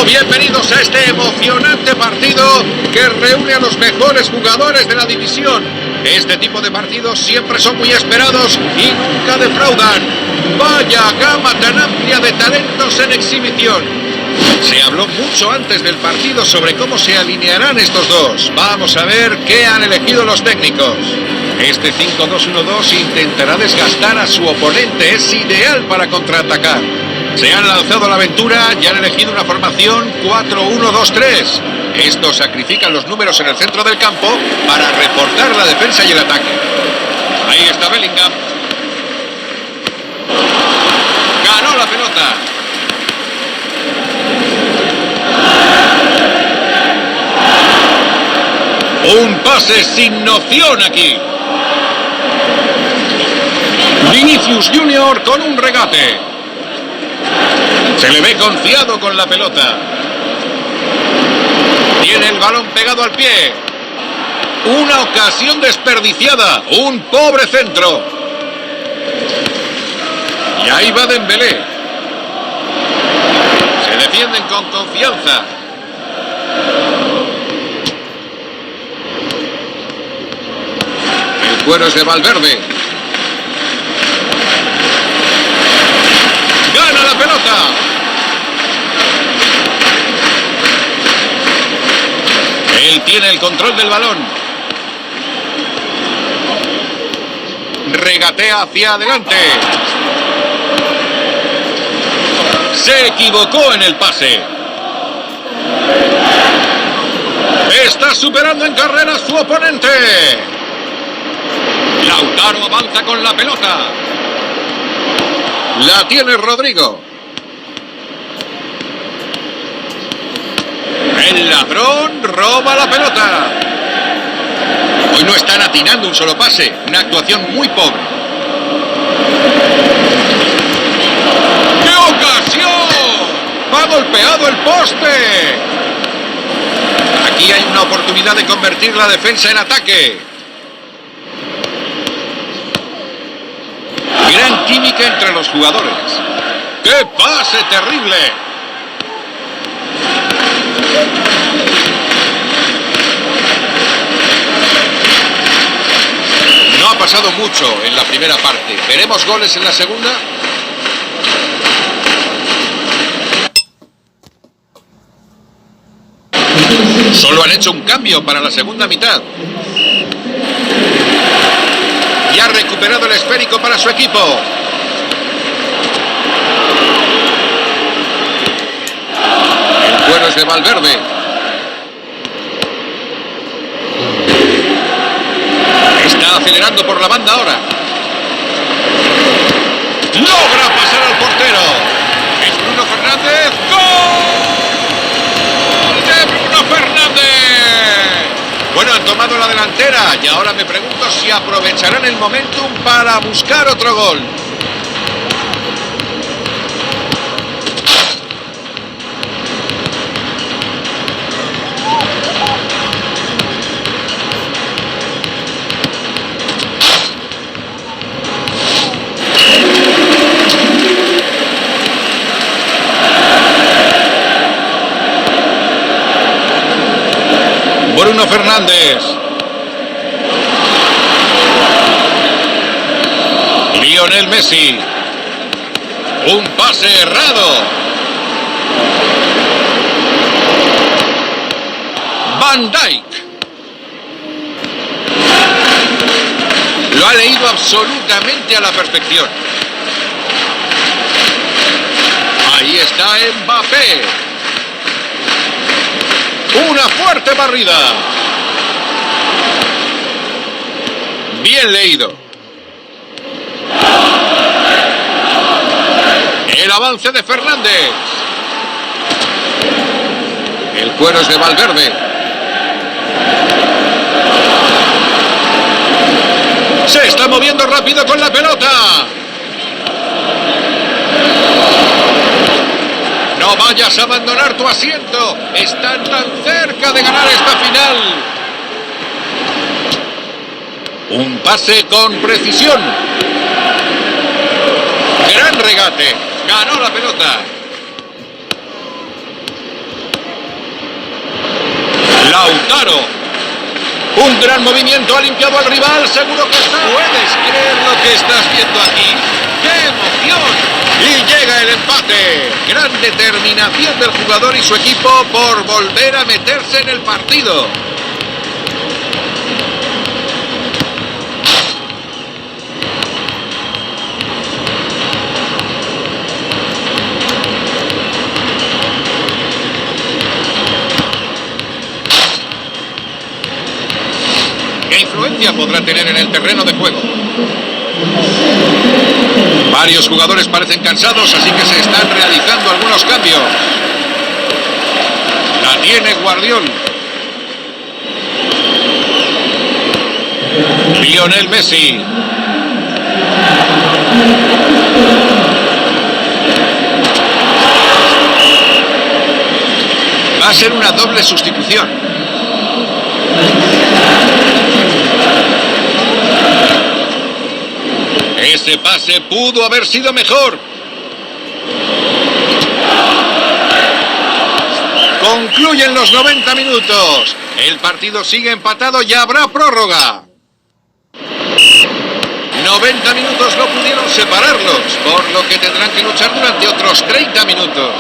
Bueno, bienvenidos a este emocionante partido que reúne a los mejores jugadores de la división. Este tipo de partidos siempre son muy esperados y nunca defraudan. Vaya gama tan amplia de talentos en exhibición. Se habló mucho antes del partido sobre cómo se alinearán estos dos. Vamos a ver qué han elegido los técnicos. Este 5-2-1-2 intentará desgastar a su oponente. Es ideal para contraatacar. Se han lanzado a la aventura y han elegido una formación 4-1-2-3. Estos sacrifican los números en el centro del campo para reforzar la defensa y el ataque. Ahí está Bellingham. Ganó la pelota. Un pase sin noción aquí. Vinicius Junior con un regate. Se le ve confiado con la pelota. Tiene el balón pegado al pie. Una ocasión desperdiciada. Un pobre centro. Y ahí va Dembélé. Se defienden con confianza. El cuero es de Valverde. ¡Gana la pelota! Él tiene el control del balón. Regatea hacia adelante. Se equivocó en el pase. Está superando en carrera a su oponente. Lautaro avanza con la pelota. La tiene Rodrigo. El ladrón roba la pelota. Hoy no están atinando un solo pase. Una actuación muy pobre. ¡Qué ocasión! ¡Ha golpeado el poste! Aquí hay una oportunidad de convertir la defensa en ataque. Gran química entre los jugadores. ¡Qué pase terrible! No ha pasado mucho en la primera parte. ¿Veremos goles en la segunda? Solo han hecho un cambio para la segunda mitad. Y ha recuperado el esférico para su equipo. El cuero es de Valverde. Está acelerando por la banda ahora. Logra pasar al portero. Es Bruno Fernández. ¡Gol de Bruno Fernández! Bueno, han tomado la delantera y ahora me pregunto si aprovecharán el momentum para buscar otro gol. Bruno Fernández. Lionel Messi. Un pase errado. Van Dijk. Lo ha leído absolutamente a la perfección. Ahí está Mbappé. Una fuerte barrida. Bien leído. El avance de Fernández. El cuero es de Valverde. Se está moviendo rápido con la pelota. No vayas a abandonar tu asiento. Están tan cerca de ganar esta final. Un pase con precisión. Gran regate. Ganó la pelota. Lautaro. Un gran movimiento, ha limpiado al rival, seguro que está. ¿Puedes creer lo que estás viendo aquí? ¡Qué emoción! Y llega el empate. Gran determinación del jugador y su equipo por volver a meterse en el partido. ¿Qué influencia podrá tener en el terreno de juego? Varios jugadores parecen cansados, así que se están realizando algunos cambios. La tiene Guardiola. Lionel Messi. Va a ser una doble sustitución. Ese pase pudo haber sido mejor. Concluyen los 90 minutos. El partido sigue empatado y habrá prórroga. 90 minutos no pudieron separarlos, por lo que tendrán que luchar durante otros 30 minutos.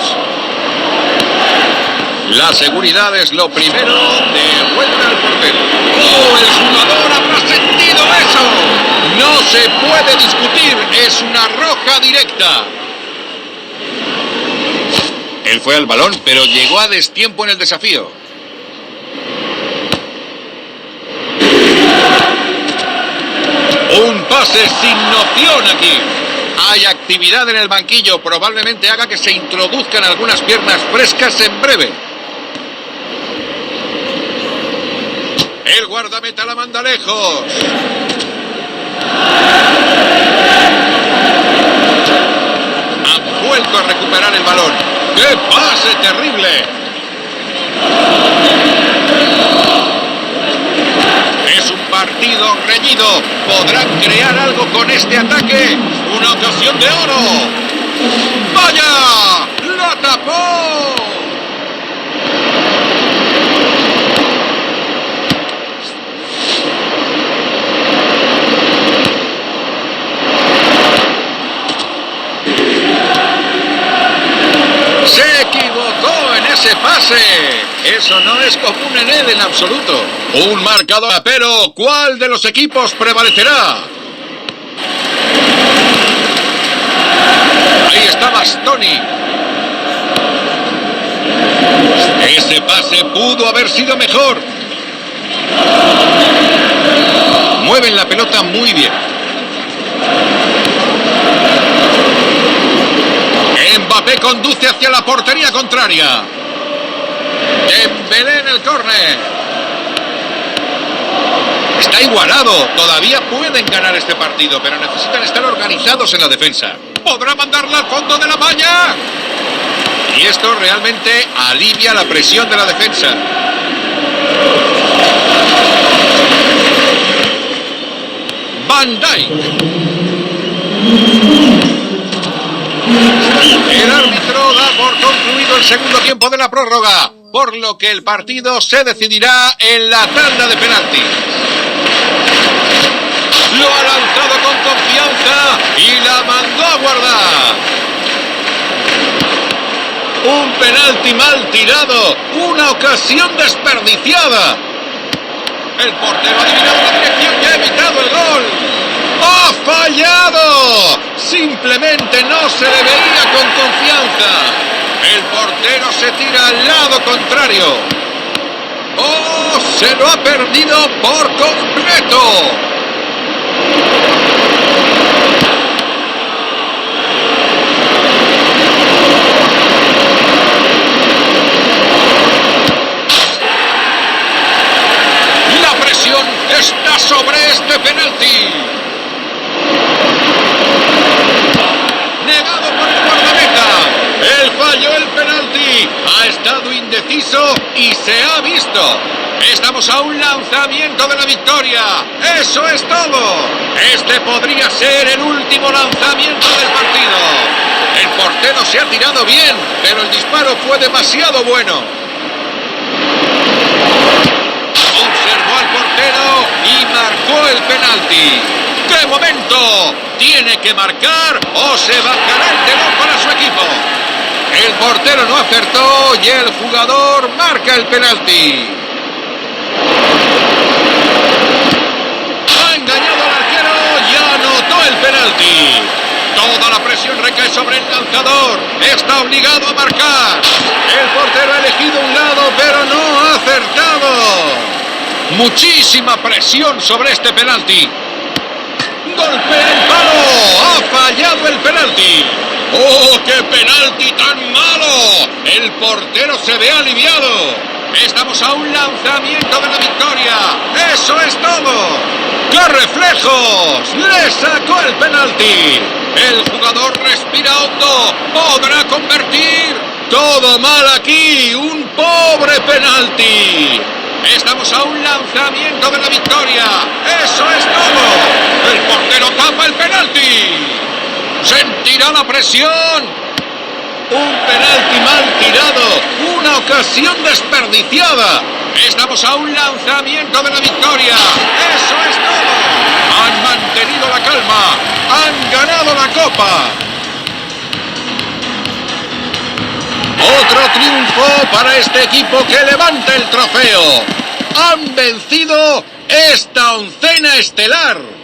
La seguridad es lo primero. De vuelta al portero. ¡Oh, el jugador habrá sentido eso! No se puede discutir, es una roja directa. Él fue al balón, pero llegó a destiempo en el desafío. Un pase sin noción aquí. Hay actividad en el banquillo, probablemente haga que se introduzcan algunas piernas frescas en breve. El guardameta la manda lejos. Han vuelto a recuperar el balón. ¡Qué pase terrible! Es un partido reñido. ¿Podrán crear algo con este ataque? ¡Una ocasión de oro! ¡Vaya! ¡Lo tapó! Se equivocó en ese pase. Eso no es común en él en absoluto. Un marcador, pero ¿cuál de los equipos prevalecerá? Ahí está Bastoni. Ese pase pudo haber sido mejor. Mueven la pelota muy bien. Mbappé conduce hacia la portería contraria. Dembélé en el córner. Está igualado. Todavía pueden ganar este partido, pero necesitan estar organizados en la defensa. ¿Podrá mandarla al fondo de la malla? Y esto realmente alivia la presión de la defensa. Van Dijk. El árbitro da por concluido el segundo tiempo de la prórroga, por lo que el partido se decidirá en la tanda de penaltis. Lo ha lanzado con confianza y la mandó a guardar. Un penalti mal tirado, una ocasión desperdiciada. El portero ha adivinado la dirección y ha evitado el gol. ¡Ha fallado! Simplemente no se le veía con confianza. El portero se tira al lado contrario. ¡Oh! Se lo ha perdido por completo. La presión está sobre este penalti. Negado por el guardameta. Él falló el penalti. Ha estado indeciso y se ha visto. Estamos a un lanzamiento de la victoria. Eso es todo. Este podría ser el último lanzamiento del partido. El portero se ha tirado bien, pero el disparo fue demasiado bueno. portero y marcó el penalti. ¡Qué momento! Tiene que marcar o se bajará el telón para su equipo. El portero no acertó y el jugador marca el penalti. Ha engañado al arquero y anotó el penalti. Toda la presión recae sobre el lanzador. Está obligado a marcar. El portero ha elegido un lado, pero no ha acertado. Muchísima presión sobre este penalti. Golpea el palo. Ha fallado el penalti. ¡Oh, qué penalti tan malo! El portero se ve aliviado. Estamos a un lanzamiento de la victoria. ¡Eso es todo! ¡Qué reflejos! ¡Le sacó el penalti! El jugador respira hondo. ¿Podrá convertir? Todo mal aquí. Un pobre penalti. Estamos a un lanzamiento de la victoria. ¡Eso es todo! El portero tapa el penalti. Sentirá la presión. Un penalti mal tirado. Una ocasión desperdiciada. Estamos a un lanzamiento de la victoria. ¡Eso es todo! Han mantenido la calma. Han ganado la copa. Otro triunfo para este equipo que levanta el trofeo. Han vencido esta oncena estelar.